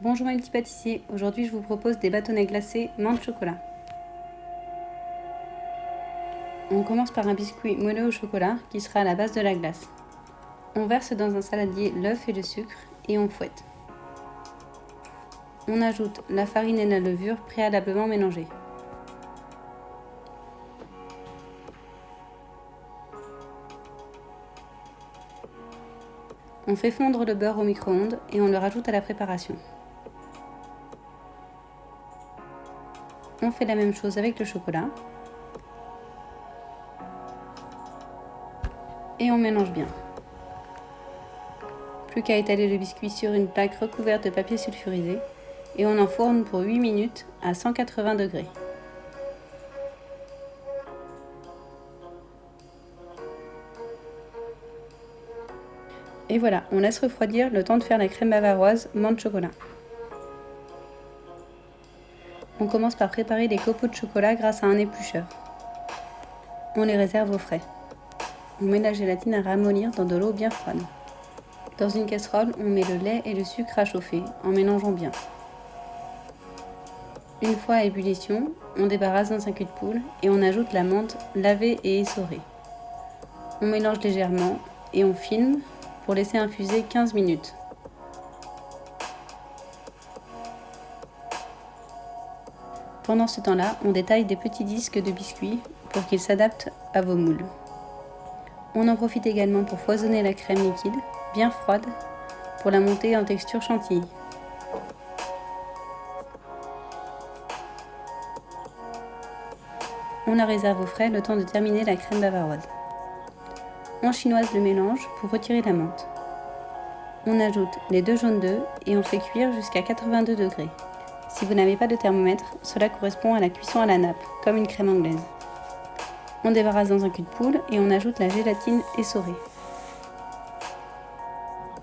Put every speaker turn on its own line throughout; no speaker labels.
Bonjour mes petits pâtissiers, aujourd'hui je vous propose des bâtonnets glacés menthe chocolat. On commence par un biscuit moelleux au chocolat qui sera à la base de la glace. On verse dans un saladier l'œuf et le sucre et on fouette. On ajoute la farine et la levure préalablement mélangées. On fait fondre le beurre au micro-ondes et on le rajoute à la préparation. On fait la même chose avec le chocolat. Et on mélange bien. Plus qu'à étaler le biscuit sur une plaque recouverte de papier sulfurisé et on enfourne pour 8 minutes à 180 degrés. Et voilà, on laisse refroidir le temps de faire la crème bavaroise menthe chocolat. On commence par préparer les copeaux de chocolat grâce à un éplucheur. On les réserve au frais. On met la gélatine à ramollir dans de l'eau bien froide. Dans une casserole, on met le lait et le sucre à chauffer en mélangeant bien. Une fois à ébullition, on débarrasse d'un cul de poule et on ajoute la menthe lavée et essorée. On mélange légèrement et on filme pour laisser infuser 15 minutes. Pendant ce temps-là, on détaille des petits disques de biscuits pour qu'ils s'adaptent à vos moules. On en profite également pour foisonner la crème liquide, bien froide, pour la monter en texture chantilly. On la réserve au frais le temps de terminer la crème bavaroise. On chinoise le mélange pour retirer la menthe. On ajoute les 2 jaunes d'œufs et on fait cuire jusqu'à 82 degrés. Si vous n'avez pas de thermomètre, cela correspond à la cuisson à la nappe, comme une crème anglaise. On débarrasse dans un cul de poule et on ajoute la gélatine essorée.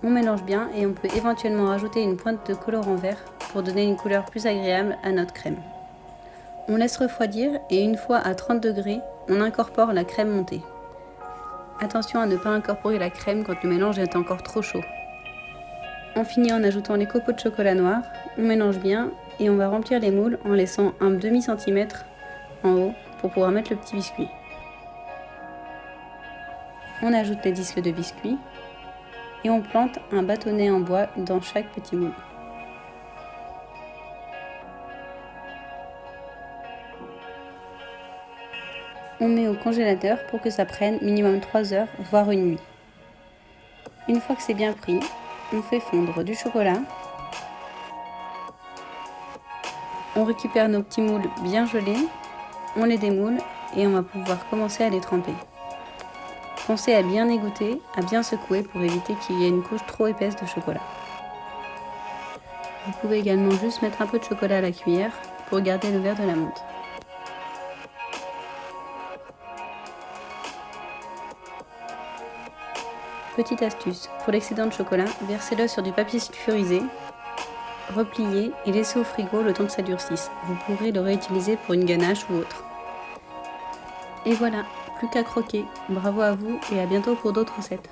On mélange bien et on peut éventuellement rajouter une pointe de colorant vert pour donner une couleur plus agréable à notre crème. On laisse refroidir et une fois à 30 degrés, on incorpore la crème montée. Attention à ne pas incorporer la crème quand le mélange est encore trop chaud. On finit en ajoutant les copeaux de chocolat noir, on mélange bien et on va remplir les moules en laissant un demi-centimètre en haut pour pouvoir mettre le petit biscuit. On ajoute les disques de biscuit et on plante un bâtonnet en bois dans chaque petit moule. On met au congélateur pour que ça prenne minimum 3 heures, voire une nuit. Une fois que c'est bien pris, on fait fondre du chocolat. On récupère nos petits moules bien gelés, on les démoule et on va pouvoir commencer à les tremper. Pensez à bien égoutter, à bien secouer pour éviter qu'il y ait une couche trop épaisse de chocolat. Vous pouvez également juste mettre un peu de chocolat à la cuillère pour garder le vert de la menthe. Petite astuce, pour l'excédent de chocolat, versez-le sur du papier sulfurisé, repliez et laissez au frigo le temps que ça durcisse. Vous pourrez le réutiliser pour une ganache ou autre. Et voilà, plus qu'à croquer. Bravo à vous et à bientôt pour d'autres recettes.